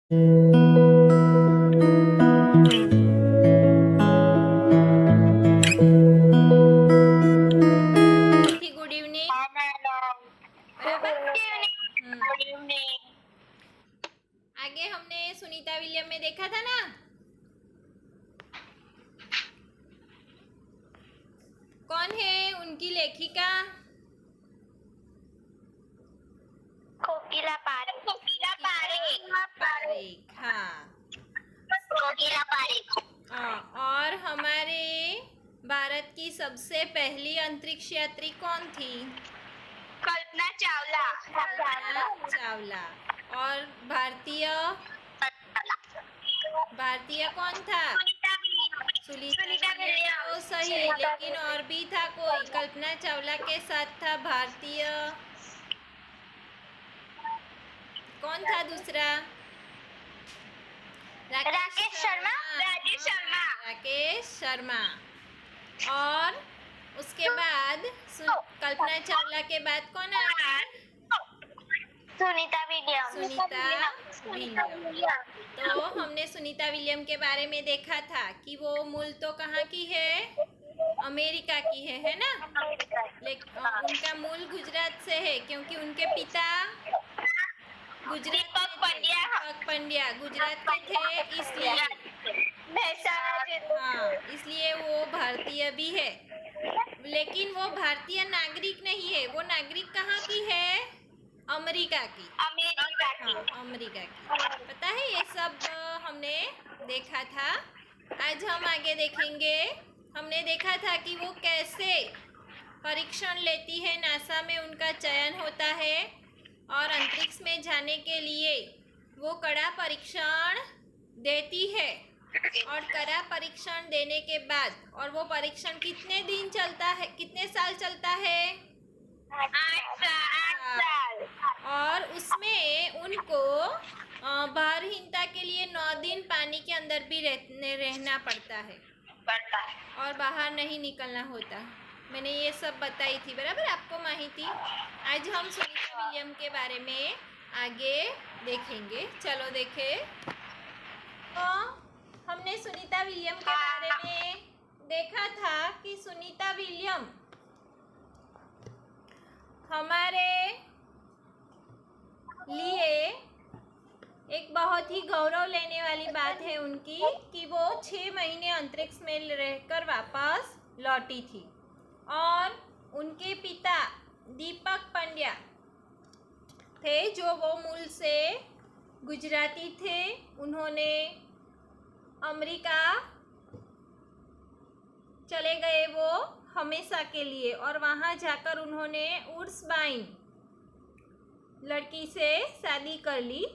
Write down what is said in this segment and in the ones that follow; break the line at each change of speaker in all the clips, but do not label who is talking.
Good evening. बराबर। Good evening. आगे हमने सुनीता विलियम में देखा था ना, कौन है उनकी लेखिका?
कोकिला पारेख। कोकिला पारेख।
पारेख, हाँ।
कोकिला पारेख।
और हमारे भारत की सबसे पहली अंतरिक्ष यात्री कौन थी?
कल्पना चावला।
कल्पना चावला। और भारतीय कौन था? सुनीता विलियम तो सही, लेकिन और भी था कोई। कल्पना चावला के साथ था भारतीय, कौन था दूसरा?
राकेश शर्मा।
राकेश शर्मा। और उसके बाद कल्पना चावला के बाद कौन आया?
सुनीता विलियम।
तो हमने सुनीता विलियम के बारे में देखा था कि वो मूल तो कहाँ की है? अमेरिका की है ना? लेकिन उनका मूल गुजरात से है, क्योंकि उनके पिता दीपक पंड्या गुजरात के थे, इसलिए वो भारतीय भी है। लेकिन वो भारतीय नागरिक नहीं है। वो नागरिक कहाँ की है? अमेरिका की। अमेरिका की। पता है, ये सब हमने देखा था। आज हम आगे देखेंगे। हमने देखा था कि वो कैसे परीक्षण लेती है, नासा में उनका चयन होता है और अंतरिक्ष में जाने के लिए वो कड़ा परीक्षण देती है। और कड़ा परीक्षण देने के बाद, और वो परीक्षण कितने दिन चलता है, कितने साल चलता है?
8 साल।
और उसमें उनको बारहीनता के लिए 9 दिन पानी के अंदर भी रहना पड़ता है और बाहर नहीं निकलना होता। मैंने ये सब बताई थी, बराबर, आपको माहिती। आज हम सुनीता विलियम के बारे में आगे देखेंगे। चलो देखें। तो हमने सुनीता विलियम के बारे में देखा था कि सुनीता विलियम हमारे लिए एक बहुत ही गौरव लेने वाली बात है उनकी कि वो 6 महीने अंतरिक्ष में रहकर वापस लौटी थी। और उनके पिता दीपक पंड्या थे, जो वो मूल से गुजराती थे। उन्होंने अमेरिका चले गए वो हमेशा के लिए, और वहाँ जाकर उन्होंने उर्सबाइन लड़की से शादी कर ली।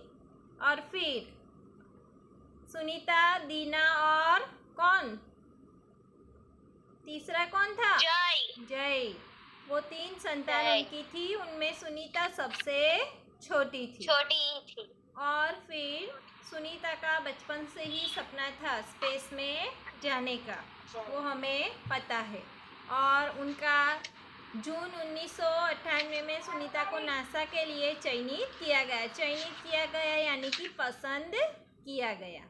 और फिर सुनीता, दीना और कौन तीसरा कौन था? जय। वो 3 संतान उनकी थी। उनमें सुनीता सबसे छोटी थी। और फिर सुनीता का बचपन से ही सपना था स्पेस में जाने का, वो हमें पता है। और उनका जून 1998 में सुनीता को नासा के लिए चयनित किया गया, यानी कि पसंद किया गया।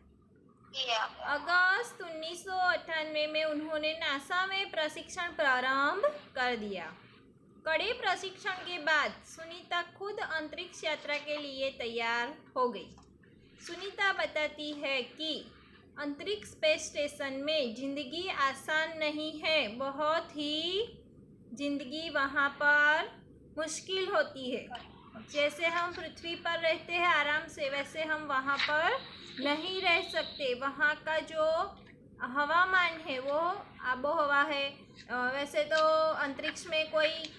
अगस्त 1998 में उन्होंने नासा में प्रशिक्षण प्रारंभ कर दिया। कड़े प्रशिक्षण के बाद सुनीता खुद अंतरिक्ष यात्रा के लिए तैयार हो गई। सुनीता बताती है कि अंतरिक्ष स्पेस स्टेशन में ज़िंदगी आसान नहीं है। बहुत ही ज़िंदगी वहाँ पर मुश्किल होती है। जैसे हम पृथ्वी पर रहते हैं आराम से, वैसे हम वहाँ पर नहीं रह सकते। वहाँ का जो हवामान है वो आबो हवा है। वैसे तो अंतरिक्ष में कोई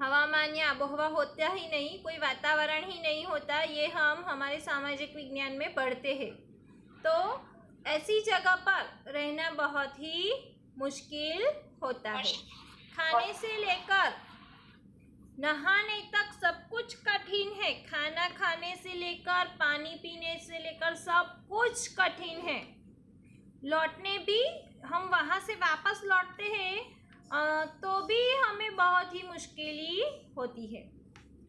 हवामान या आबोहवा होता ही नहीं, कोई वातावरण ही नहीं होता। ये हम हमारे सामाजिक विज्ञान में पढ़ते हैं। तो ऐसी जगह पर रहना बहुत ही मुश्किल होता है। खाने से लेकर नहाने तक सब कुछ कठिन है। खाना खाने से लेकर पानी पीने से लेकर सब कुछ कठिन है। लौटने भी, हम वहाँ से वापस लौटते हैं तो भी हमें बहुत ही मुश्किल होती है।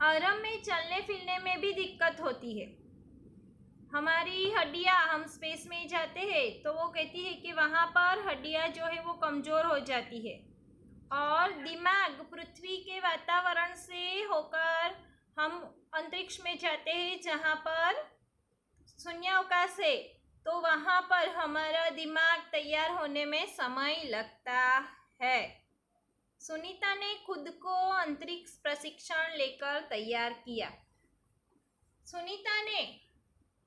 आराम में चलने फिरने में भी दिक्कत होती है। हमारी हड्डियाँ, हम स्पेस में जाते हैं तो वो कहती है कि वहाँ पर हड्डियाँ जो है वो कमज़ोर हो जाती है। और दिमाग पृथ्वी के वातावरण से होकर हम अंतरिक्ष में जाते हैं जहाँ पर शून्यावकाश है, तो वहाँ पर हमारा दिमाग तैयार होने में समय लगता है। सुनीता ने खुद को अंतरिक्ष प्रशिक्षण लेकर तैयार किया। सुनीता ने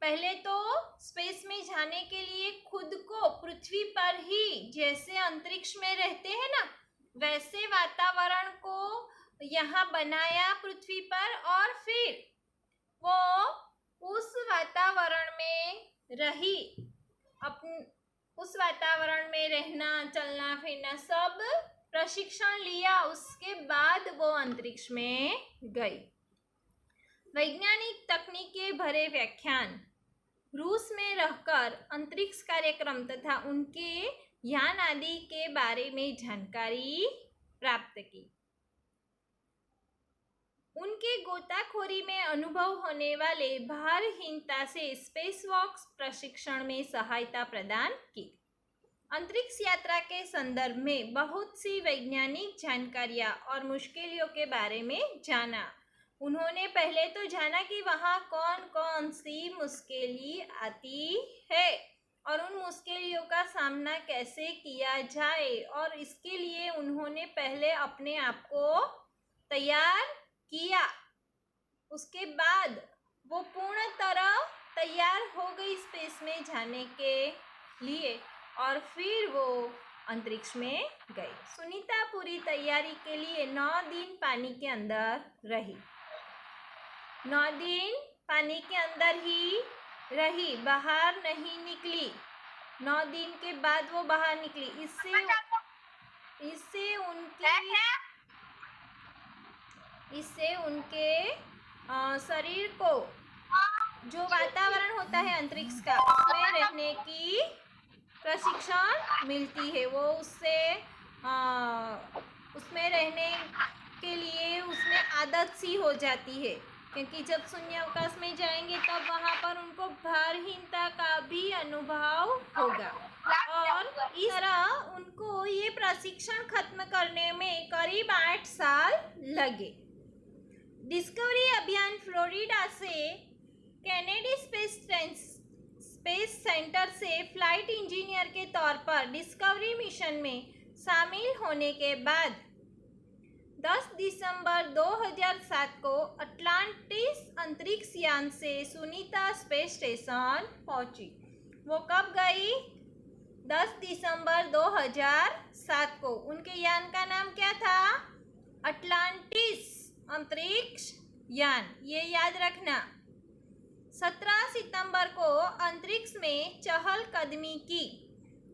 पहले तो स्पेस में जाने के लिए खुद को पृथ्वी पर ही, जैसे अंतरिक्ष में रहते हैं ना, वैसे वातावरण को यहाँ बनाया पृथ्वी पर, और फिर वो उस वातावरण में रही। उस वातावरण में रहना, चलना फिरना सब प्रशिक्षण लिया। उसके बाद वो अंतरिक्ष में गई। वैज्ञानिक तकनीकें भरे व्याख्यान, रूस में रहकर अंतरिक्ष कार्यक्रम तथा उनके यान आदि के बारे में जानकारी प्राप्त की। उनके गोताखोरी में अनुभव होने वाले भारहीनता से स्पेस वॉक प्रशिक्षण में सहायता प्रदान की। अंतरिक्ष यात्रा के संदर्भ में बहुत सी वैज्ञानिक जानकारियाँ और मुश्किलों के बारे में जाना। उन्होंने पहले तो जाना कि वहाँ कौन कौन सी मुश्किलें आती है और उन मुश्किलों का सामना कैसे किया जाए, और इसके लिए उन्होंने पहले अपने आप को तैयार किया। उसके बाद वो पूर्ण तरह तैयार हो गई स्पेस में जाने के लिए, और फिर वो अंतरिक्ष में गई। सुनीता पूरी तैयारी के लिए 9 दिन पानी के अंदर रही। 9 दिन पानी के अंदर ही रही, बाहर नहीं निकली। 9 दिन के बाद वो बाहर निकली। इससे उनके शरीर को जो वातावरण होता है अंतरिक्ष का, उसमें रहने की प्रशिक्षण मिलती है। वो उसमें रहने के लिए उसमें आदत सी हो जाती है, क्योंकि जब शून्यावकाश में जाएंगे तब वहाँ पर उनको भारहीनता का भी अनुभव होगा। और इस तरह उनको ये प्रशिक्षण खत्म करने में करीब 8 साल लगे। डिस्कवरी अभियान फ्लोरिडा से केनेडी स्पेस सेंटर से फ्लाइट इंजीनियर के तौर पर डिस्कवरी मिशन में शामिल होने के बाद 10 दिसंबर 2007 को अटलांटिस अंतरिक्ष यान से सुनीता स्पेस स्टेशन पहुंची। वो कब गई? 10 दिसंबर 2007 को। उनके यान का नाम क्या था? अटलांटिस अंतरिक्ष यान, ये याद रखना। 17 सितंबर को अंतरिक्ष में चहलकदमी की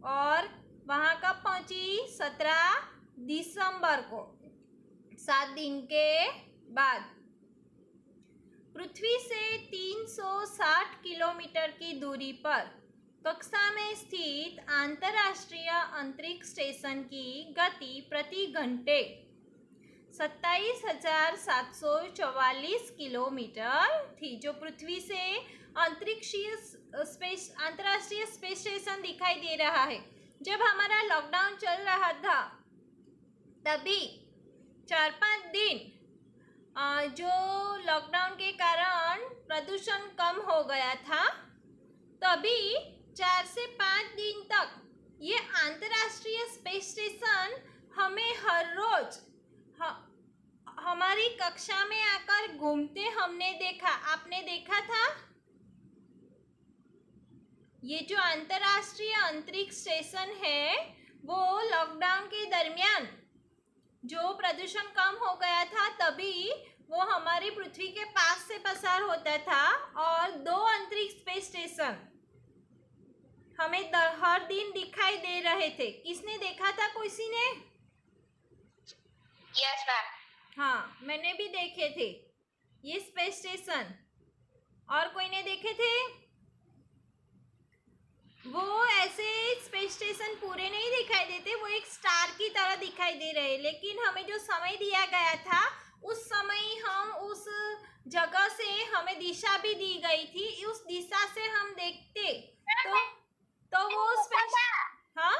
और वहाँ कब पहुँची? 17 दिसंबर को, 7 दिन के बाद। पृथ्वी से 360 किलोमीटर की दूरी पर कक्षा में स्थित अंतर्राष्ट्रीय अंतरिक्ष स्टेशन की गति प्रति घंटे 27,744 किलोमीटर थी। जो पृथ्वी से अंतर्राष्ट्रीय स्पेस स्टेशन दिखाई दे रहा है। जब हमारा लॉकडाउन चल रहा था तभी 4-5 दिन जो लॉकडाउन के कारण प्रदूषण कम हो गया था, तभी 4 से 5 दिन तक ये अंतर्राष्ट्रीय स्पेस स्टेशन हमें हर रोज हमारी कक्षा में आकर घूमते हमने देखा। आपने देखा था? ये जो अंतर्राष्ट्रीय अंतरिक्ष स्टेशन है वो लॉकडाउन के दरमियान जो प्रदूषण कम हो गया था तभी वो हमारी पृथ्वी के पास से पसार होता था, और 2 अंतरिक्ष स्पेस स्टेशन हमें हर दिन दिखाई दे रहे थे। किसने देखा था? किसी ने?
Yes ma'am.
हाँ, मैंने भी देखे थे ये स्पेस स्टेशन। और कोई ने देखे थे? वो ऐसे स्पेस स्टेशन पूरे नहीं दिखाई देते, वो एक स्टार की तरह दिखाई दे रहे, लेकिन हमें जो समय दिया गया था उस समय हम उस जगह से हमें दिशा भी दी गई थी, उस दिशा से हम देखते तो वो हाँ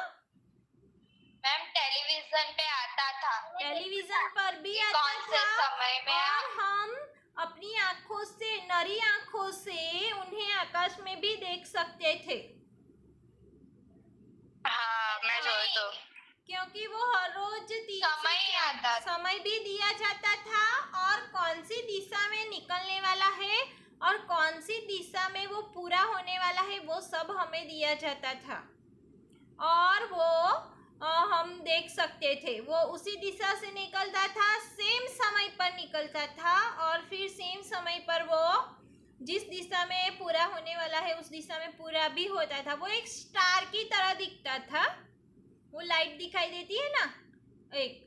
मैम टेलीविजन पे आता था।
टेलीविजन पर भी
कि
आता
कौन से
था
समय में
और हम अपनी आंखों से, नरी आंखों से उन्हें आकाश में भी देख सकते थे।
हाँ मैं जोई तो
क्योंकि वो हर रोज
समय आता था।
समय भी दिया जाता था और कौन सी दिशा में निकलने वाला है और कौन सी दिशा में वो पूरा होने वाला है वो सब हमें दिया जाता था और वो हम देख सकते थे। वो उसी दिशा से निकलता था, सेम समय पर निकलता था और फिर सेम समय पर वो जिस दिशा में पूरा होने वाला है उस दिशा में पूरा भी होता था। वो एक स्टार की तरह दिखता था, वो लाइट दिखाई देती है ना एक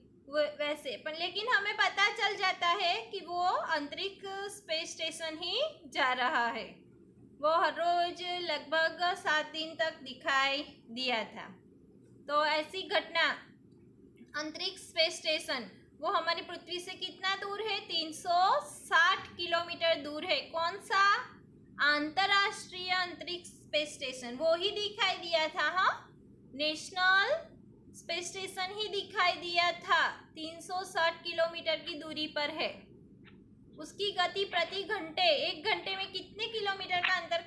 वैसे, पर लेकिन हमें पता चल जाता है कि वो अंतरिक्ष स्पेस स्टेशन ही जा रहा है। वो हर रोज लगभग 7 दिन तक दिखाई दिया था। तो ऐसी घटना, अंतरिक्ष स्पेस स्टेशन वो हमारी पृथ्वी से कितना दूर है? 360 किलोमीटर दूर है। कौन सा? अंतरराष्ट्रीय अंतरिक्ष स्पेस स्टेशन, वो ही दिखाई दिया था। हाँ, नेशनल स्पेस स्टेशन ही दिखाई दिया था। 360 किलोमीटर की दूरी पर है। उसकी गति प्रति घंटे, 1 घंटे में कितने किलोमीटर का अंतर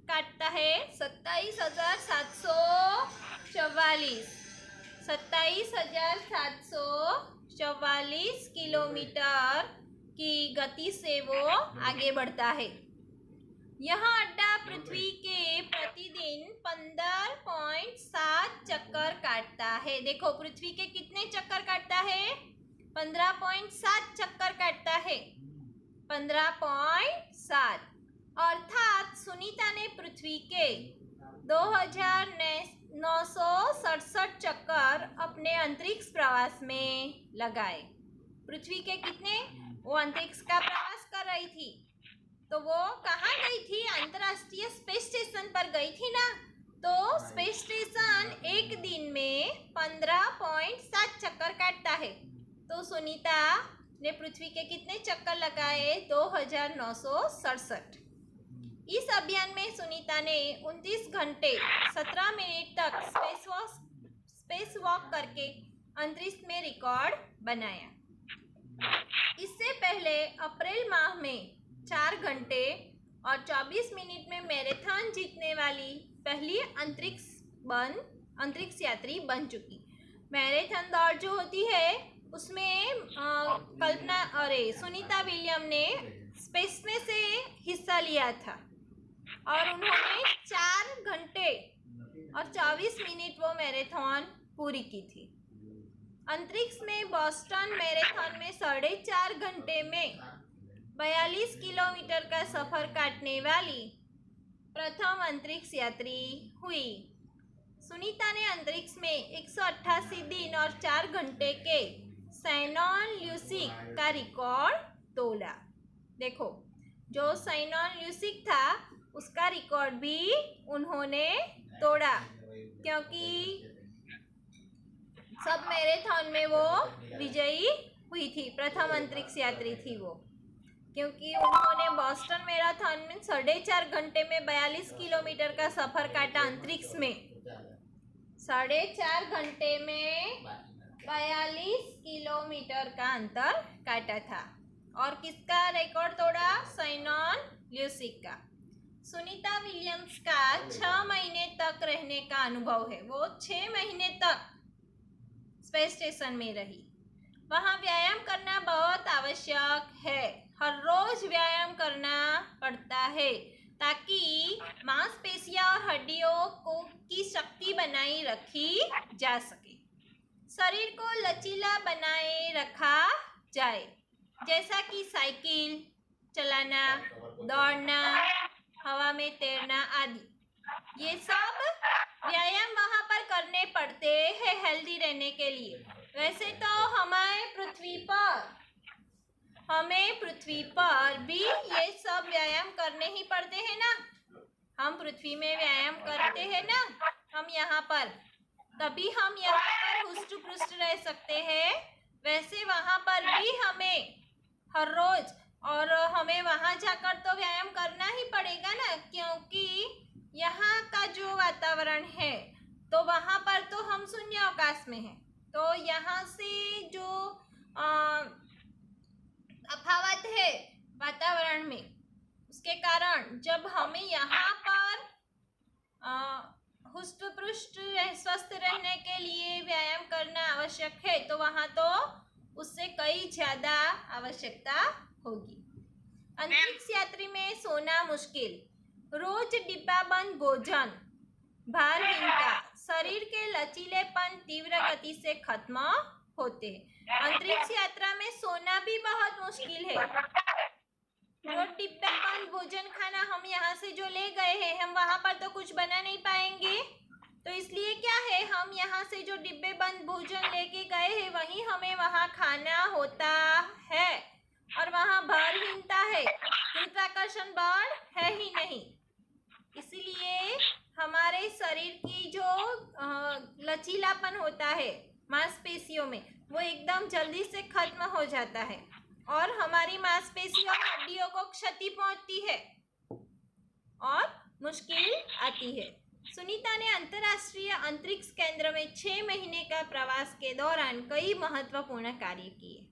काटता है? 27,744 किलोमीटर की गति से वो आगे बढ़ता है। यह अड्डा पृथ्वी के प्रतिदिन 15.7 चक्कर काटता है। देखो पृथ्वी के कितने चक्कर काटता है? 15.7 चक्कर काटता है। 15.7 अर्थात सुनीता ने पृथ्वी के 2,967 चक्कर अपने अंतरिक्ष प्रवास में लगाए। पृथ्वी के कितने? वो अंतरिक्ष का प्रवास कर रही थी, तो वो कहाँ गई थी? अंतर्राष्ट्रीय स्पेस स्टेशन पर गई थी ना। तो स्पेस स्टेशन एक दिन में 15.7 चक्कर काटता है। तो सुनीता ने पृथ्वी के कितने चक्कर लगाए? 2,967। इस अभियान में सुनीता ने 29 घंटे 17 मिनट तक स्पेस वॉक करके अंतरिक्ष में रिकॉर्ड बनाया। इससे पहले अप्रैल माह में 4 घंटे और 24 मिनट में मैराथन जीतने वाली पहली अंतरिक्ष यात्री बन चुकी। मैराथन दौड़ जो होती है उसमें सुनीता विलियम ने स्पेस में से हिस्सा लिया था और उन्होंने 4 घंटे और 24 मिनट वो मैराथन पूरी की थी। अंतरिक्ष में बोस्टन मैराथन में 4.5 घंटे में 42 किलोमीटर का सफर काटने वाली प्रथम अंतरिक्ष यात्री हुई। सुनीता ने अंतरिक्ष में 188 दिन और 4 घंटे के सैनॉन ल्यूसिक का रिकॉर्ड तोड़ा। देखो जो सैनॉन ल्यूसिक था उसका रिकॉर्ड भी उन्होंने तोड़ा, क्योंकि सब मैराथन में वो विजयी हुई थी, प्रथम अंतरिक्ष यात्री थी वो, क्योंकि उन्होंने बोस्टन मैराथन में 4.5 घंटे में 42 किलोमीटर का सफर काटा। अंतरिक्ष में 4.5 घंटे में 42 किलोमीटर का अंतर काटा था। और किसका रिकॉर्ड तोड़ा? सैनॉन ल्यूसिक का। सुनीता विलियम्स का 6 महीने तक रहने का अनुभव है। वो 6 महीने तक स्पेस स्टेशन में रही। वहाँ व्यायाम करना बहुत आवश्यक है। हर रोज व्यायाम करना पड़ता है ताकि मांसपेशियां और हड्डियों की शक्ति बनाई रखी जा सके, शरीर को लचीला बनाए रखा जाए, जैसा कि साइकिल चलाना, दौड़ना, हवा में तैरना आदि। ये सब व्यायाम वहाँ पर करने पड़ते हैं हेल्दी रहने के लिए। वैसे तो हमें पृथ्वी पर भी ये सब व्यायाम करने ही पड़ते हैं ना। हम पृथ्वी में व्यायाम करते हैं ना, हम यहाँ पर, तभी हम यहाँ पर हुष्ट-पुष्ट रह सकते हैं। वैसे वहाँ पर भी हमें हर रोज और हमें वहाँ जाकर तो व्यायाम करना ही पड़ेगा ना, क्योंकि यहाँ का जो वातावरण है तो वहाँ पर तो हम शून्य अवकाश में हैं, तो यहाँ से जो तफावत है वातावरण में, उसके कारण जब हमें यहाँ पर हुष्ट पुष्ट स्वस्थ रहने के लिए व्यायाम करना आवश्यक है, तो वहाँ तो उससे कई ज़्यादा आवश्यकता होगी। अंतरिक्ष यात्री में सोना मुश्किल, रोज डिब्बाबंद भोजन, भारहीनता, शरीर के लचीलेपन तीव्र गति से खत्म होते हैं। अंतरिक्ष यात्रा में सोना भी बहुत मुश्किल है। रोज डिब्बाबंद भोजन खाना हम यहाँ से जो ले गए हैं, हम वहाँ पर तो कुछ बना नहीं पाएंगे, तो इसलिए क्या है, हम यहाँ से जो डिब्बे बंद भोजन लेके गए हैं वही हमें वहाँ खाना होता है, और वहाँ भारहीनता है, गुरुत्वाकर्षण बल है ही नहीं, इसलिए हमारे शरीर की जो लचीलापन होता है मांसपेशियों में, वो एकदम जल्दी से खत्म हो जाता है और हमारी मांसपेशियों और हड्डियों को क्षति पहुंचती है और मुश्किल आती है। सुनीता ने अंतर्राष्ट्रीय अंतरिक्ष केंद्र में 6 महीने का प्रवास के दौरान कई महत्वपूर्ण कार्य किए,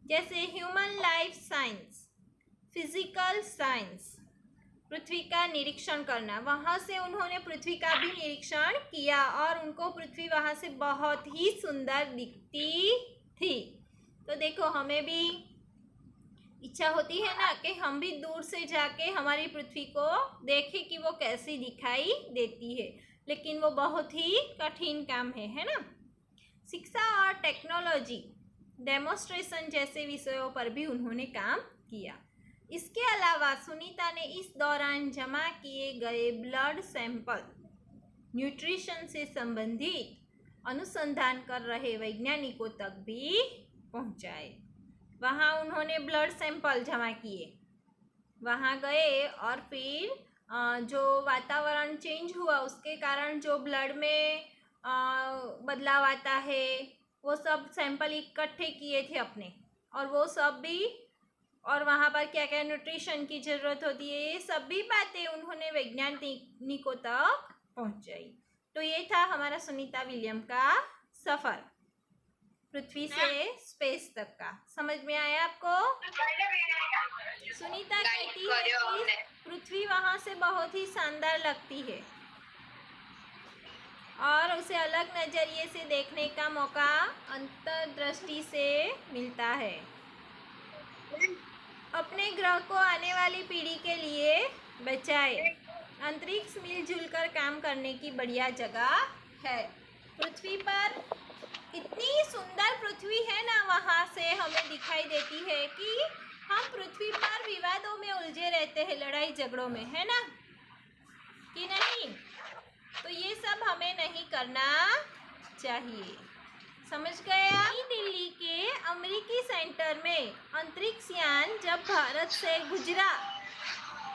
जैसे human life science, physical science, पृथ्वी का निरीक्षण करना। वहाँ से उन्होंने पृथ्वी का भी निरीक्षण किया और उनको पृथ्वी वहाँ से बहुत ही सुंदर दिखती थी। तो देखो, हमें भी इच्छा होती है ना कि हम भी दूर से जाके हमारी पृथ्वी को देखें कि वो कैसी दिखाई देती है, लेकिन वो बहुत ही कठिन काम है ना। शिक्षा और टेक्नोलॉजी, डेमोन्स्ट्रेशन जैसे विषयों पर भी उन्होंने काम किया। इसके अलावा सुनीता ने इस दौरान जमा किए गए ब्लड सैंपल न्यूट्रिशन से संबंधित अनुसंधान कर रहे वैज्ञानिकों तक भी पहुंचाए। वहाँ उन्होंने ब्लड सैंपल जमा किए, वहाँ गए और फिर जो वातावरण चेंज हुआ उसके कारण जो ब्लड में बदलाव आता है, वो सब सैंपल इकट्ठे किए थे अपने, और वो सब भी, और वहाँ पर क्या क्या न्यूट्रिशन की ज़रूरत होती है, ये सब भी बातें उन्होंने वैज्ञानिकों तक पहुँचाई। तो ये था हमारा सुनीता विलियम का सफ़र पृथ्वी से स्पेस तक का। समझ में आया आपको? सुनीता कहती है कि पृथ्वी वहाँ से बहुत ही शानदार लगती है और उसे अलग नज़रिए से देखने का मौका अंतर्दृष्टि से मिलता है। अपने ग्रह को आने वाली पीढ़ी के लिए बचाए। अंतरिक्ष मिलजुल कर काम करने की बढ़िया जगह है। पृथ्वी पर इतनी सुंदर पृथ्वी है ना, वहाँ से हमें दिखाई देती है कि हम पृथ्वी पर विवादों में उलझे रहते हैं, लड़ाई झगड़ों में, है ना कि नहीं? तो ये सब हमें नहीं करना चाहिए। समझ गए आप? दिल्ली के अमेरिकी सेंटर में अंतरिक्ष यान जब भारत से गुजरा,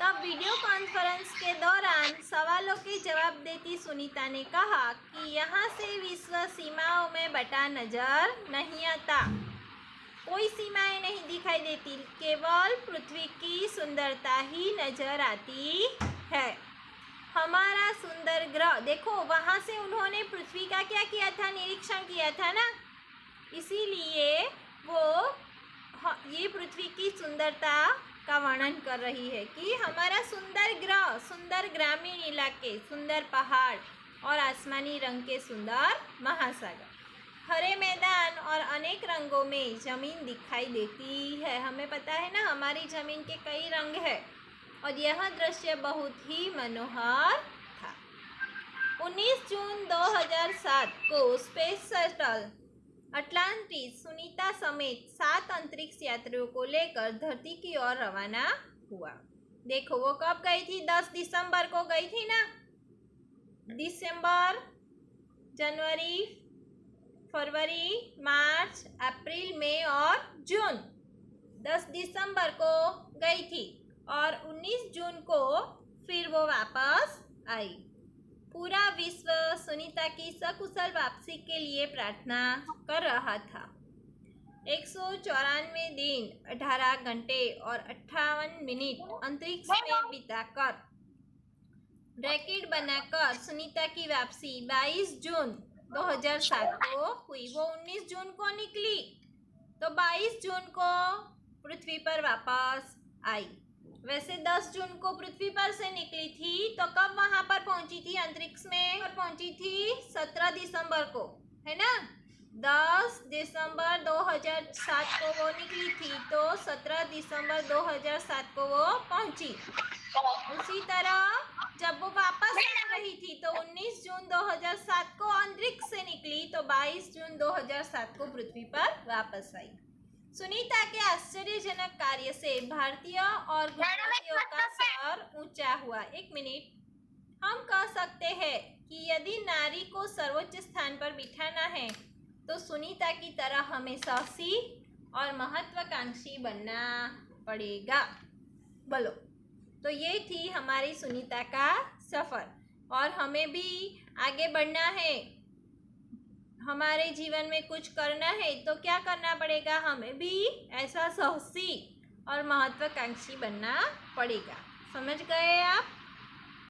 तब वीडियो कॉन्फ्रेंस के दौरान सवालों के जवाब देती सुनीता ने कहा कि यहाँ से विश्व सीमाओं में बटा नजर नहीं आता, कोई सीमाएं नहीं दिखाई देती, केवल पृथ्वी की सुंदरता ही नजर आती है। हमारा सुंदर ग्रह, देखो वहाँ से उन्होंने पृथ्वी का क्या किया था, निरीक्षण किया था ना, इसीलिए वो ये पृथ्वी की सुंदरता का वर्णन कर रही है कि हमारा सुंदर ग्रह, सुंदर ग्रामीण इलाके, सुंदर पहाड़ और आसमानी रंग के सुंदर महासागर, हरे मैदान और अनेक रंगों में ज़मीन दिखाई देती है। हमें पता है ना, हमारी ज़मीन के कई रंग है और यह दृश्य बहुत ही मनोहर था। 19 जून 2007 को स्पेस शटल अटलांटिस सुनीता समेत 7 अंतरिक्ष यात्रियों को लेकर धरती की ओर रवाना हुआ। देखो वो कब गई थी, 10 दिसंबर को गई थी ना। दिसंबर, जनवरी, फरवरी, मार्च, अप्रैल, मई और जून, 10 दिसंबर को गई थी और 19 जून को फिर वो वापस आई। पूरा विश्व सुनीता की सकुशल वापसी के लिए प्रार्थना कर रहा था। 194 दिन 18 घंटे और 58 मिनट अंतरिक्ष में बिताकर ब्रैकेट बनाकर सुनीता की वापसी 22 जून 2007 को हुई। वो 19 जून को निकली तो 22 जून को पृथ्वी पर वापस आई। वैसे 10 जून को पृथ्वी पर से निकली थी तो कब वहां पर पहुंची थी अंतरिक्ष में? पहुंची थी 17 दिसंबर को, है ना। 10 दिसंबर 2007 को वो निकली थी तो 17 दिसंबर 2007 को वो पहुंची। उसी तरह जब वो वापस आ रही थी तो 19 जून 2007 को अंतरिक्ष से निकली तो 22 जून 2007 को पृथ्वी पर वापस आई। सुनीता के आश्चर्यजनक कार्य से भारतीय और गुजरातियों का स्वर ऊंचा हुआ। एक मिनट, हम कह सकते हैं कि यदि नारी को सर्वोच्च स्थान पर बिठाना है तो सुनीता की तरह हमें साहसी और महत्वाकांक्षी बनना पड़ेगा। बोलो। तो ये थी हमारी सुनीता का सफ़र और हमें भी आगे बढ़ना है, हमारे जीवन में कुछ करना है तो क्या करना पड़ेगा? हमें भी ऐसा साहसी और महत्वाकांक्षी बनना पड़ेगा। समझ गए आप?